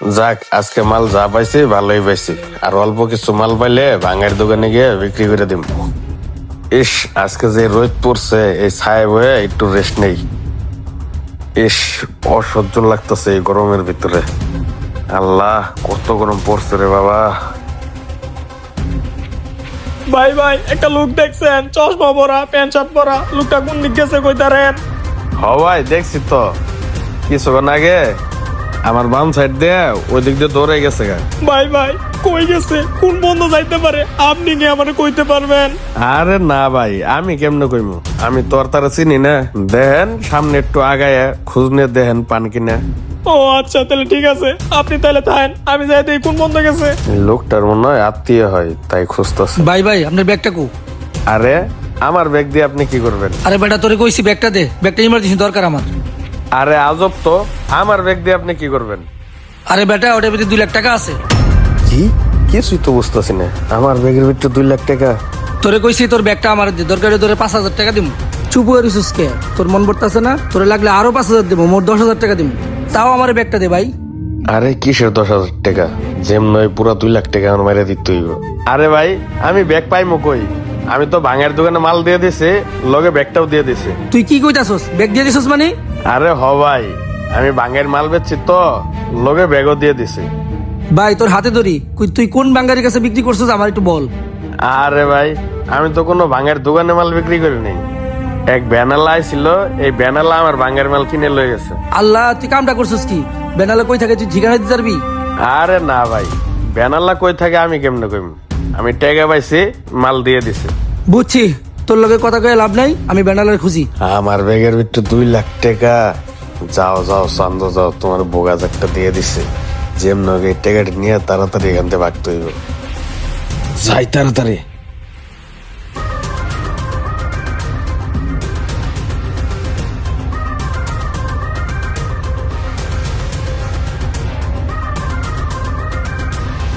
যাক, আজকে মাল যা পাইছি ভালোই পাইছি। আর অল্প কিছু মাল পাইলে ভাঙার দোকানে গিয়ে বিক্রি করে দিব। ইস, আজকে যে রোদ পড়ছে, এই ছায় বয়ে একটু রেস্ট নেই। ইস, অসহ্য লাগতেছে এই গরমের ভিতরে। আল্লাহ, কত গরম পড়ছে রে বাবা। ভাই ভাই একটা লোক দেখছেন, চশমা পরা, প্যান্ট শার্ট পরা, লোকটা কোন দিক গেছে কইতারেন? ভাই দেখছি তো, কিছুক্ষণ আগে আমার বাম সাইড দিয়ে ওই দিক দিয়ে দৌড়ে গেছে গা। ভাই ভাই কই গেছে, কোন বন্ধ যাইতে পারে, আপনি কি আমারে কইতে পারবেন? আরে না ভাই, আমি কেমনে কইমু, আমি তোর তারা চিনি না। দেখেন সামনে একটু আগায় খোঁজ নিয়ে দেখেন পান কিনা। ও আচ্ছা, তাহলে ঠিক আছে, আপনি তাহলে থাকেন, আমি যাই দেখি কোন বন্ধ গেছে। লোকটার মনে হয় আত্মীয় হয়, তাই খুঁজতেছে। ভাই ভাই আপনার ব্যাগটা কো? আরে আমার ব্যাগ দিয়ে আপনি কি করবেন? আরে বেটা তোরে কইছি ব্যাগটা দে, ব্যাগটা ইমার্জেন্সি দরকার আমার। আরে আজব তো, আমার ব্যাগ দিয়ে আপনি কি করবেন? আরে বেটা ওটার ভিতরে 2 লাখ টাকা আছে। কি? কিছুই তো বুঝতেছি না, আমার ব্যাগের ভিতরে 2 লাখ টাকা? তোরে কইছি তোর ব্যাগটা আমার দে, দরকার হলে তোরে 5,000 টাকা দিমু। চুপ হয়ে রইছিস কে? তোর মন পড়তাছে না? তোরে লাগলে আরো 5,000 দেবো, মোট 10,000 টাকা দিমু। তাও আমার ব্যাগটা দে ভাই। আরে কিসের 10,000 টাকা? যেমন পুরা 2 লাখ টাকা আমার মাইরে দিতে হইব। আরে ভাই, আমি ব্যাগ পাইমু কই? আমি তো ভাঙার দোকানে মাল দিয়ে দিছি, লগে ব্যাগটাও দিয়ে দিছি। তুই কি কইতাছস? ব্যাগ দিয়ে দিছস মানে? আরে ভাই, আমি ভাঙের মাল বেচছি তো, লগে ব্যাগও দিয়ে দিছি। ভাই তোর হাতে ধরি, তুই কোন বাঙ্গারির কাছে বিক্রি করছিস আমার একটু বল। আরে ভাই, আমি তো কোনো ভাঙার দোকানে মাল বিক্রি করি নাই। এক ব্যানালা আইছিল, এই ব্যানালা আমার ভাঙার মাল কিনে লয়ে গেছে। আল্লাহ, তুই কামটা করছিস কি? বেনালে কই থাকে তুই ঠিকানা দিতে পারবি? আরে না ভাই, ব্যানালা কই থাকে আমি কেমনে কইম? আমি টাকা পাইছি, মাল দিয়ে দিছি। বুঝছি, তোর লগে কথা কয়ে লাভ নাই, আমি বেনালের খুঁজি। আমার ব্যাগের ভিতরে 2 লাখ টাকা। যাও যাও চান্দ যাও, তোমার বোগাজ একটা দিয়ে দিছে। যেমন এই টাকাটা নিয়ে তাড়াতাড়ি এখান থেকে ভাগতে হইব। যাই তাড়াতাড়ি।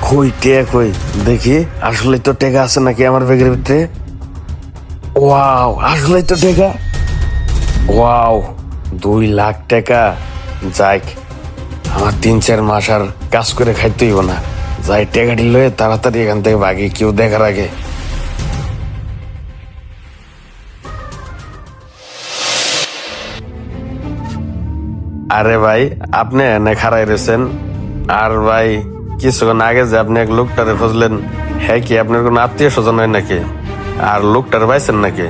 কই টেয়া কই দেখি, আসলে তো টেকা আছে নাকি আমার ব্যাগের ভিতরে? ওয়াও, আসলে তো টেকা। ওয়াও, 2 লাখ টাকা। যাই, আমার 3-4 মাস আর কাজ করে খাইতে হইব না। যাই টেকাটি লয়ে তাড়াতাড়ি এখান থেকে ভাগি, কেউ দেখার আগে। আরে ভাই, আপনি এনে খাড়াই রয়েছেন। আর ভাই, কিছুক্ষণ আগে যে আপনি এক লোকটারে খুঁজলেন, হ্যাঁ কি আপনার কোনো আত্মীয় স্বজন হয় নাকি? আর লোকটারে পাইছেন নাকি?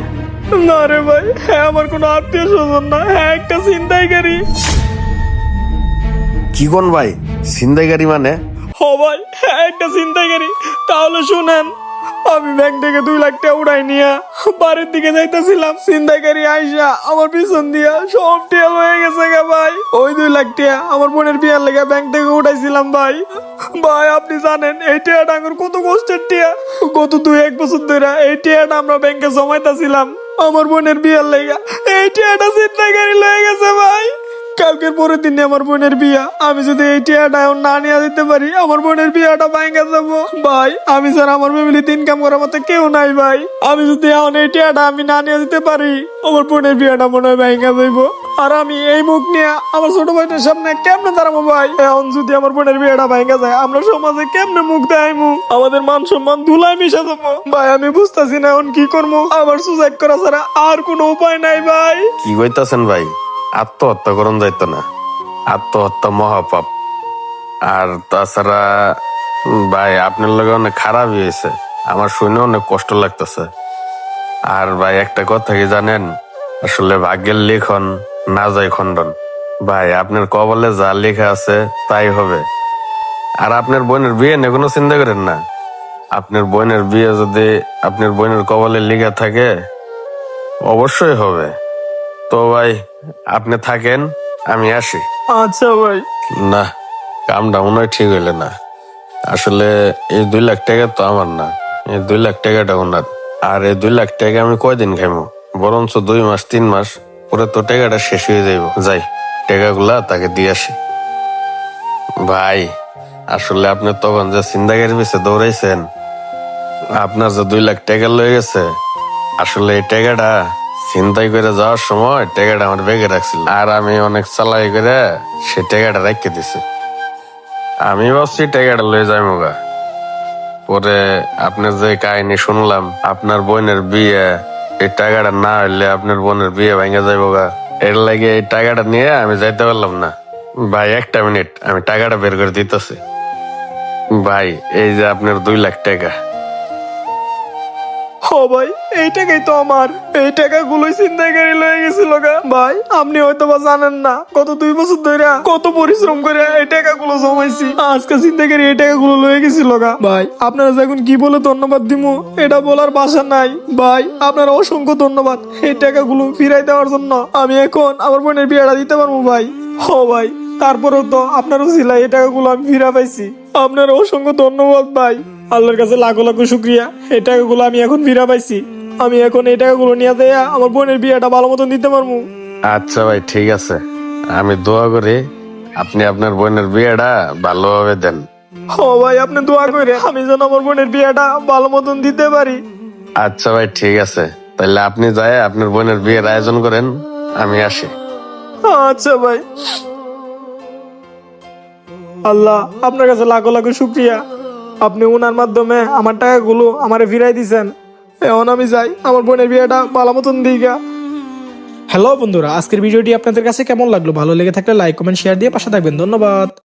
না রে ভাই, হ্যাঁ আমার কোনো আত্মীয় স্বজন না, হ্যাঁ একটা ছিনতাইকারী। কি কোন ভাই, ছিনতাইকারী মানে? হ ভাই, হ্যাঁ একটা ছিনতাইকারী। তাহলে শুনেন, আমি ব্যাংক থেকে 2 লাখ টাকা উড়াই নিয়া বাড়ির দিকে যাইতেছিলাম, ছিনতাইকারী আইসা আমার পিছন দিয়া সব টেল হয়ে গেছে গা ভাই। ওই 2 লাখ টাকা আমার বোনের বিয়ার লেগে ব্যাংক থেকে উঠাইছিলাম ভাই। ভাই আপনি জানেন এই টিয়াটা আমার কত কষ্টের টিয়া। গত 2-1 বছর ধরে এই টিয়াটা আমরা ব্যাংকে জমাইতেছিলাম আমার বোনের বিয়ার লেগে। এই টিয়াটা ছিনতাইকারী লয়ে গেছে ভাই। কালকের পরের দিনে আমার বোনের বিয়া, আমি যদি এই টিয়াটা না নিয়ে দিতে পারি, আমার বোনের বিয়াটা ভাঙা যাবো ভাই। আমি স্যার আমার ফ্যামিলিতে ইনকাম করার মতো কেউ নাই ভাই। আমি যদি এখন এই টিয়াটা আমি না নিয়ে দিতে পারি, আমার বোনের বিয়াটা মনে হয় ভাঙা যাইবো। আর আমি এই মুখ নিয়ে আমার ছোট ভাইটার সামনে কেমনে দাঁড়াবো ভাই? এখন যদি আমার বোনের বিয়াটা ভাঙা যায়, আমরা সমাজে কেমনে মুখ দেখাইমু? আমাদের মান সম্মান ধুলাই মিশে যাবো ভাই। আমি বুঝতেছি না এখন কি করবো। আমার সুসাইড করা ছাড়া আর কোনো উপায় নাই ভাই। কি কইতাছেন ভাই? আত্মহত্যা করুন যাইতো না, আত্মহত্যা মহাপাপ। আর তাছাড়া ভাই, আপনার লগে অনেক খারাপই হয়েছে, আমার শুনে অনেক কষ্ট লাগতেছে। আর ভাই একটা কথা কি জানেন, আসলে ভাগ্যের লিখন না যায় খণ্ডন। ভাই আপনার কবলে যা লেখা আছে তাই হবে। আর আপনার বোনের বিয়ে নিয়ে কোনো চিন্তা করেন না। আপনার বোনের বিয়ে যদি আপনার বোনের কবলে লেখা থাকে, অবশ্যই হবে। তো ভাই, আপনি থাকেন, আমি আসি। আচ্ছা ভাই। না, কামটা মনে হয় ঠিক হইলে না। আসলে এই 2 লাখ টাকা তো আমার না, এই 2 লাখ টাকাটা ওনার। আর এই 2 লাখ টাকা আমি কয়দিন খাইমো? বরঞ্চ 2 মাস 3 মাস পরে তো টাকাটা শেষ হয়ে যাইব। যাই, টাকাগুলা তাকে দিয়ে আসি। ভাই, আসলে আপনি তখন যে ছিনতাইকারীর পিছে দৌড়াইছেন, আপনার যে 2 লাখ টাকা লয়ে গেছে, আসলে এই টাকাটা ছিনতাই করে যাওয়ার সময় টাকাটা আমার ব্যাগে রাখছিল। আর আমি অনেক চালাই করে সে টাকাটা রেখে দিছি। আমি ভাবছি টাকাটা লয়ে যাই মোগা। পরে আপনার যে কাহিনী শুনলাম আপনার বোনের বিয়ে, এই টাকাটা না হইলে আপনার বোনের বিয়ে ভেঙে যাইব গা। এর লাগে এই টাকাটা নিয়ে আমি যাইতে পারলাম না। ভাই একটা মিনিট, আমি টাকাটা বের করে দিতেছি। ভাই এই যে আপনার 2 লাখ টাকা। ও ভাই, এই টাকাই তো আমার। এই টাকাগুলোই ছিনতাইকারী লয়ে গেছিল গা। ভাই আপনি হয়তো বা জানেন না, গত 2 বছর ধরে কত পরিশ্রম করে এই টাকাগুলো জমাইছি। আজকে ছিনতাইকারী এই টাকাগুলো লয়ে গেছিল গা। ভাই আপনারা যে এখন কি বলে ধন্যবাদ দিমু এটা বলার ভাষা নাই। ভাই আপনার অসংখ্য ধন্যবাদ এই টাকাগুলো ফিরাই দেওয়ার জন্য। আমি এখন আমার বোনের বিয়েটা দিতে পারবো ভাই। ও ভাই, তারপরেও তো আপনারও ছিল এই টাকাগুলো আমি ফিরা পাইছি। আপনার অসংখ্য ধন্যবাদ ভাই। আল্লাহর কাছে লাখো লাখো শুক্রিয়া, এই টাকাগুলো আমি এখন ফিরা পাইছি। আমি এখন এই টাকাগুলো নিয়ে দেয়া আমার বোনের বিয়েটা ভালো মতন দিতে পারবো। আচ্ছা ভাই ঠিক আছে, আমি দোয়া করি আপনি আপনার বোনের বিয়েটা ভালোভাবে দেন। ও ভাই, আপনি দোয়া করে আমি যেন আমার বোনের বিয়েটা ভালো মতন দিতে পারি। আচ্ছা ভাই ঠিক আছে, তাহলে আপনি যায় আপনার বোনের বিয়ের আয়োজন করেন, আমি আসি। আচ্ছা ভাই। আল্লাহ আপনার কাছে লাখো লাখো শুক্রিয়া, আপনি ওনার মাধ্যমে আমার টাকাগুলো আমারে ফিরাই দিছেন। এখন আমি যাই আমার বোনের বিয়েটা ভালো মতন দিইগা। হ্যালো বন্ধুরা, আজকের ভিডিওটি আপনাদের কাছে কেমন লাগলো? ভালো লেগে থাকলে লাইক কমেন্ট শেয়ার দিয়ে পাশে থাকবেন। ধন্যবাদ।